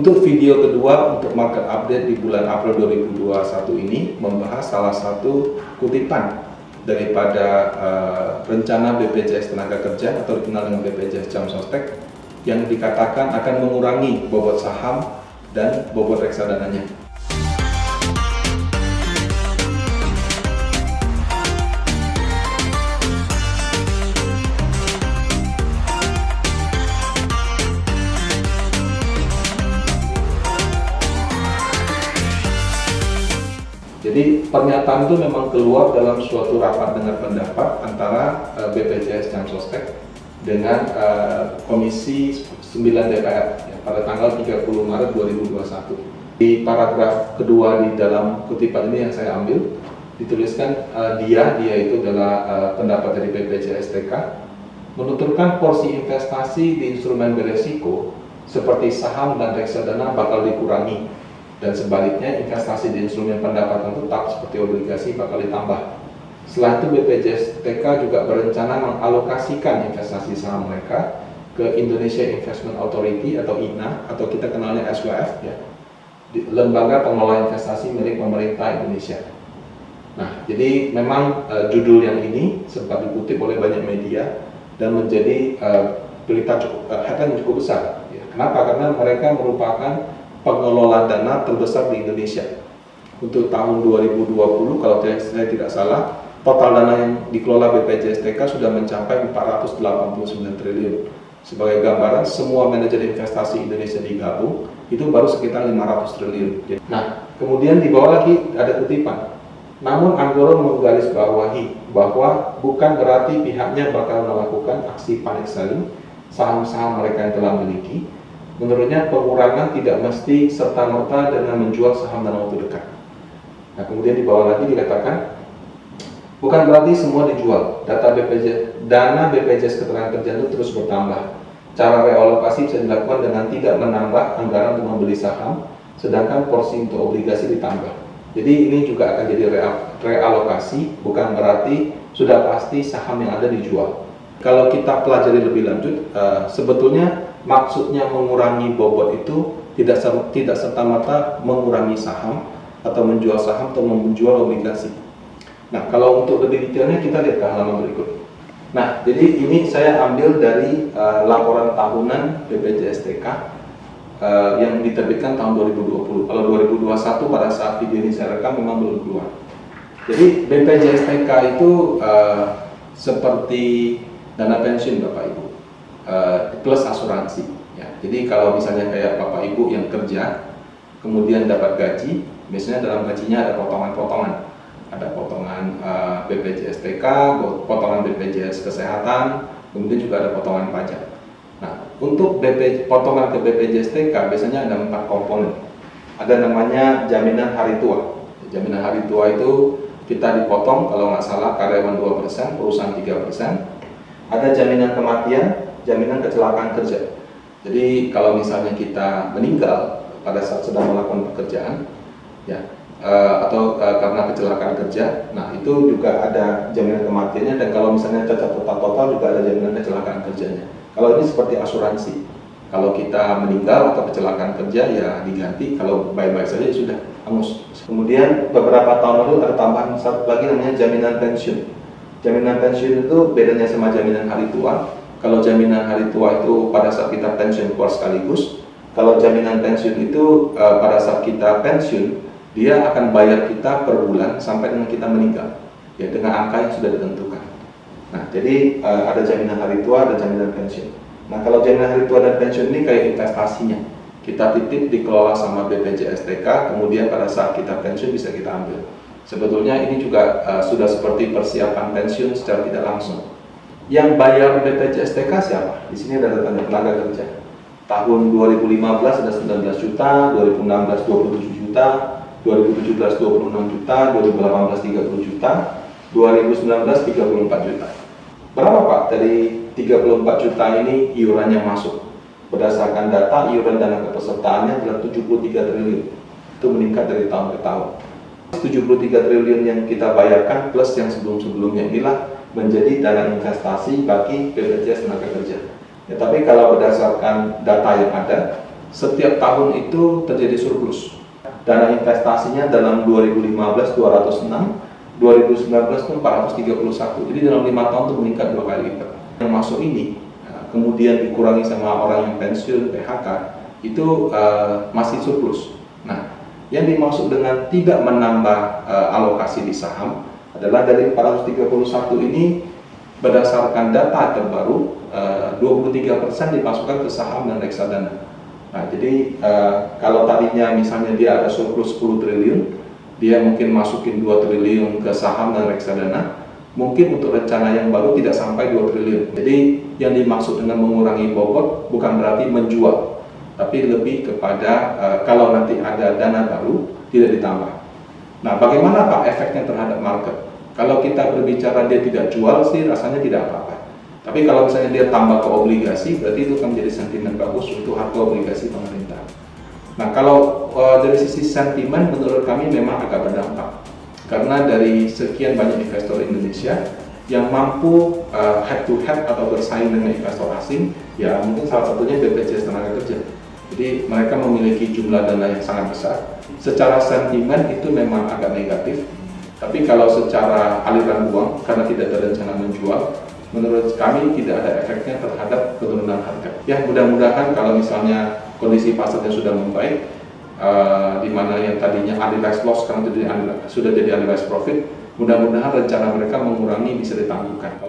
Untuk video kedua untuk market update di bulan April 2021 ini membahas salah satu kutipan daripada rencana BPJS Tenaga Kerja atau dikenal dengan BPJS Jam Sostek yang dikatakan akan mengurangi bobot saham dan bobot reksadananya. Jadi pernyataan itu memang keluar dalam suatu rapat dengar pendapat antara BPJS Jam Sostek dengan Komisi 9 DPR pada tanggal 30 Maret 2021. Di paragraf kedua di dalam kutipan ini yang saya ambil, dituliskan dia itu adalah pendapat dari BPJS TK, menuturkan porsi investasi di instrumen beresiko seperti saham dan reksadana bakal dikurangi. Dan sebaliknya, investasi di instrumen pendapatan tetap seperti obligasi bakal ditambah. Setelah itu BPJS TK juga berencana mengalokasikan investasi saham mereka ke Indonesia Investment Authority atau INA atau kita kenalnya SWF, ya, lembaga pengelola investasi milik pemerintah Indonesia. Nah, jadi memang judul yang ini sempat dikutip oleh banyak media dan menjadi berita headline cukup besar. Ya. Kenapa? Karena mereka merupakan pengelola dana terbesar di Indonesia. Untuk tahun 2020, kalau saya tidak salah, total dana yang dikelola BPJS TK sudah mencapai 489 triliun. Sebagai gambaran, semua manajer investasi Indonesia digabung, itu baru sekitar 500 triliun. Nah, kemudian di bawah lagi ada kutipan. Namun Anggoro menggarisbawahi bahwa bukan berarti pihaknya bakal melakukan aksi panic selling saham-saham mereka yang telah miliki. Menurutnya pengurangan tidak mesti serta-merta dengan menjual saham dalam waktu dekat. Nah, kemudian di bawah lagi dikatakan bukan berarti semua dijual. Dana BPJS Ketenagakerjaan itu terus bertambah. Cara realokasi bisa dilakukan dengan tidak menambah anggaran untuk membeli saham, sedangkan porsi untuk obligasi ditambah. Jadi ini juga akan jadi realokasi, bukan berarti sudah pasti saham yang ada dijual. Kalau kita pelajari lebih lanjut, sebetulnya maksudnya mengurangi bobot itu tidak serta-merta mengurangi saham atau menjual saham atau menjual obligasi. Nah, kalau untuk lebih detailnya kita lihat ke halaman berikut. Nah, jadi ini saya ambil dari laporan tahunan BPJS TK yang diterbitkan tahun 2020. Kalau 2021 pada saat video ini saya rekam memang belum keluar. Jadi BPJS TK itu seperti dana pensiun Bapak Ibu. Plus asuransi. Ya. Jadi kalau misalnya kayak Bapak Ibu yang kerja, kemudian dapat gaji, biasanya dalam gajinya ada potongan-potongan. Ada potongan BPJS TK, potongan BPJS Kesehatan, kemudian juga ada potongan pajak. Nah, untuk potongan ke BPJS TK biasanya ada 4 komponen. Ada namanya jaminan hari tua. Jaminan hari tua itu kita dipotong kalau nggak salah karyawan 2%, perusahaan 3%. Ada jaminan kematian, jaminan kecelakaan kerja. Jadi kalau misalnya kita meninggal pada saat sedang melakukan pekerjaan, ya, atau karena kecelakaan kerja, nah itu juga ada jaminan kematiannya. Dan kalau misalnya cacat total juga ada jaminan kecelakaan kerjanya. Kalau ini seperti asuransi, kalau kita meninggal atau kecelakaan kerja ya diganti, kalau baik-baik saja ya sudah hangus. Kemudian beberapa tahun lalu ada tambahan satu lagi namanya jaminan pensiun. Jaminan pensiun itu bedanya sama jaminan hari tua. Kalau jaminan hari tua itu pada saat kita pensiun keluar sekaligus. Kalau jaminan pensiun itu pada saat kita pensiun, dia akan bayar kita per bulan sampai dengan kita meninggal, ya, dengan angka yang sudah ditentukan. Nah, jadi ada jaminan hari tua, ada jaminan pensiun. Nah, kalau jaminan hari tua dan pensiun ini kayak investasinya, kita titip dikelola sama BPJS TK, kemudian pada saat kita pensiun bisa kita ambil. Sebetulnya ini juga sudah seperti persiapan pensiun secara tidak langsung. Yang bayar BPJS TK siapa? Di sini ada tanda tenaga kerja. Tahun 2015 ada 19 juta, 2016 27 juta, 2017 26 juta, 2018 30 juta, 2019 34 juta. Berapa Pak dari 34 juta ini iurannya masuk? Berdasarkan data, iuran dana kepesertaannya adalah 73 triliun. Itu meningkat dari tahun ke tahun. 73 triliun yang kita bayarkan plus yang sebelum-sebelumnya inilah menjadi dana investasi bagi BPJS Tenaga Kerja. Ya, tapi kalau berdasarkan data yang ada, setiap tahun itu terjadi surplus. Dana investasinya dalam 2015 206, 2019 itu 431. Jadi dalam 5 tahun itu meningkat 2 kali lipat. Yang masuk ini kemudian dikurangi sama orang yang pensiun, PHK, itu masih surplus. Nah, yang dimaksud dengan tidak menambah alokasi di saham adalah dari 431 ini berdasarkan data terbaru 23% dimasukkan ke saham dan reksadana. Nah, jadi kalau tadinya misalnya dia ada surplus 10 triliun, dia mungkin masukin 2 triliun ke saham dan reksadana, mungkin untuk rencana yang baru tidak sampai 2 triliun. Jadi yang dimaksud dengan mengurangi bobot bukan berarti menjual, tapi lebih kepada kalau nanti ada dana baru tidak ditambah. Nah, bagaimana Pak efeknya terhadap market? Kalau kita berbicara dia tidak jual sih rasanya tidak apa-apa. Tapi kalau misalnya dia tambah ke obligasi, berarti itu akan menjadi sentimen bagus untuk harga obligasi pemerintah. Nah, kalau dari sisi sentimen menurut kami memang agak berdampak. Karena dari sekian banyak investor Indonesia yang mampu head to head atau bersaing dengan investor asing, ya mungkin salah satunya BPJS Tenagakerja. Jadi mereka memiliki jumlah dana yang sangat besar. Secara sentimen itu memang agak negatif. Tapi kalau secara aliran uang, karena tidak ada rencana menjual, menurut kami tidak ada efeknya terhadap penurunan harga. Ya, mudah-mudahan kalau misalnya kondisi pasarnya sudah membaik, di mana yang tadinya unrealized loss sekarang sudah jadi unrealized profit, mudah-mudahan rencana mereka mengurangi bisa ditangguhkan.